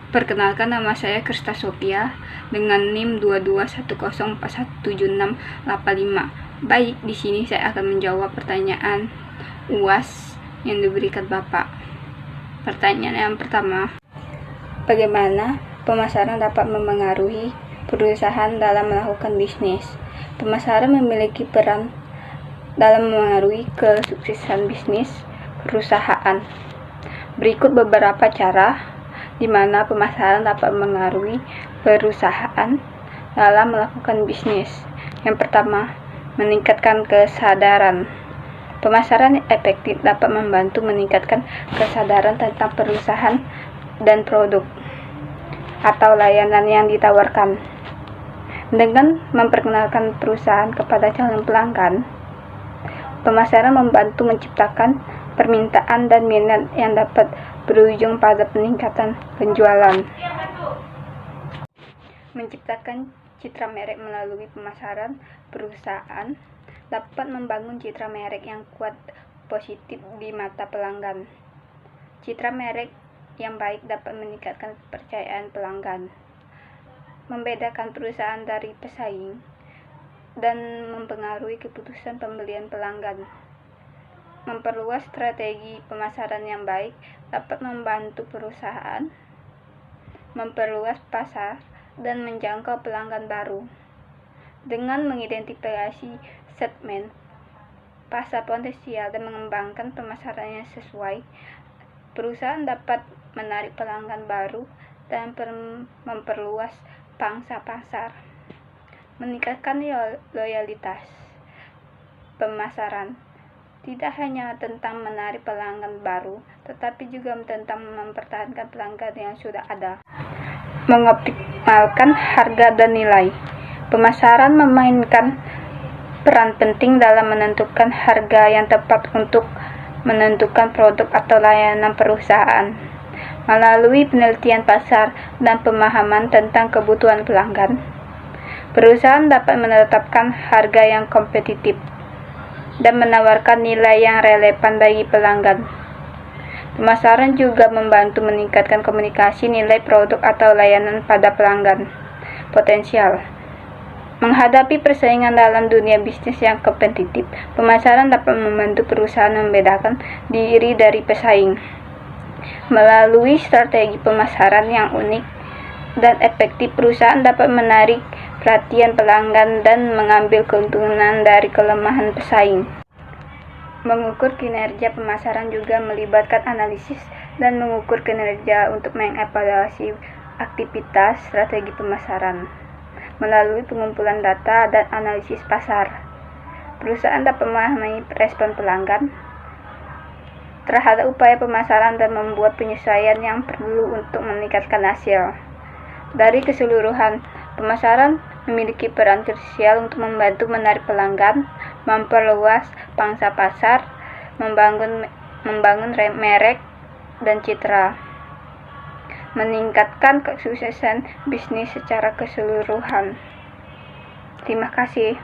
Perkenalkan, nama saya Krista Sophia dengan NIM 2210417685. Baik, di sini saya akan menjawab pertanyaan UAS yang diberikan Bapak. Pertanyaan yang pertama, bagaimana pemasaran dapat memengaruhi perusahaan dalam melakukan bisnis? Pemasaran memiliki peran dalam memengaruhi kesuksesan bisnis perusahaan. Berikut beberapa cara di mana pemasaran dapat mengaruhi perusahaan dalam melakukan bisnis. Yang pertama, meningkatkan kesadaran. Pemasaran efektif dapat membantu meningkatkan kesadaran tentang perusahaan dan produk atau layanan yang ditawarkan. Dengan memperkenalkan perusahaan kepada calon pelanggan, pemasaran membantu menciptakan permintaan dan minat yang dapat berujung pada peningkatan penjualan. Menciptakan citra merek melalui pemasaran perusahaan dapat membangun citra merek yang kuat positif di mata pelanggan. Citra merek yang baik dapat meningkatkan kepercayaan pelanggan, membedakan perusahaan dari pesaing, dan mempengaruhi keputusan pembelian pelanggan. Memperluas strategi pemasaran yang baik dapat membantu perusahaan memperluas pasar dan menjangkau pelanggan baru. Dengan mengidentifikasi segmen pasar potensial dan mengembangkan pemasaran yang sesuai, perusahaan dapat menarik pelanggan baru dan memperluas pangsa pasar. Meningkatkan loyalitas pemasaran tidak hanya tentang menarik pelanggan baru, tetapi juga tentang mempertahankan pelanggan yang sudah ada. Mengoptimalkan harga dan nilai. Pemasaran memainkan peran penting dalam menentukan harga yang tepat untuk menentukan produk atau layanan perusahaan. Melalui penelitian pasar dan pemahaman tentang kebutuhan pelanggan, perusahaan dapat menetapkan harga yang kompetitif dan menawarkan nilai yang relevan bagi pelanggan. Pemasaran juga membantu meningkatkan komunikasi nilai produk atau layanan pada pelanggan potensial. Menghadapi persaingan dalam dunia bisnis yang kompetitif, pemasaran dapat membantu perusahaan membedakan diri dari pesaing. Melalui strategi pemasaran yang unik dan efektif, perusahaan dapat menarik perhatian pelanggan dan mengambil keuntungan dari kelemahan pesaing. Mengukur kinerja pemasaran juga melibatkan analisis dan mengukur kinerja untuk mengevaluasi aktivitas strategi pemasaran. Melalui pengumpulan data dan analisis pasar, perusahaan dapat memahami respon pelanggan terhadap upaya pemasaran dan membuat penyesuaian yang perlu untuk meningkatkan hasil. Dari keseluruhan, pemasaran memiliki peran krusial untuk membantu menarik pelanggan, memperluas pangsa pasar, membangun merek dan citra, meningkatkan kesuksesan bisnis secara keseluruhan. Terima kasih.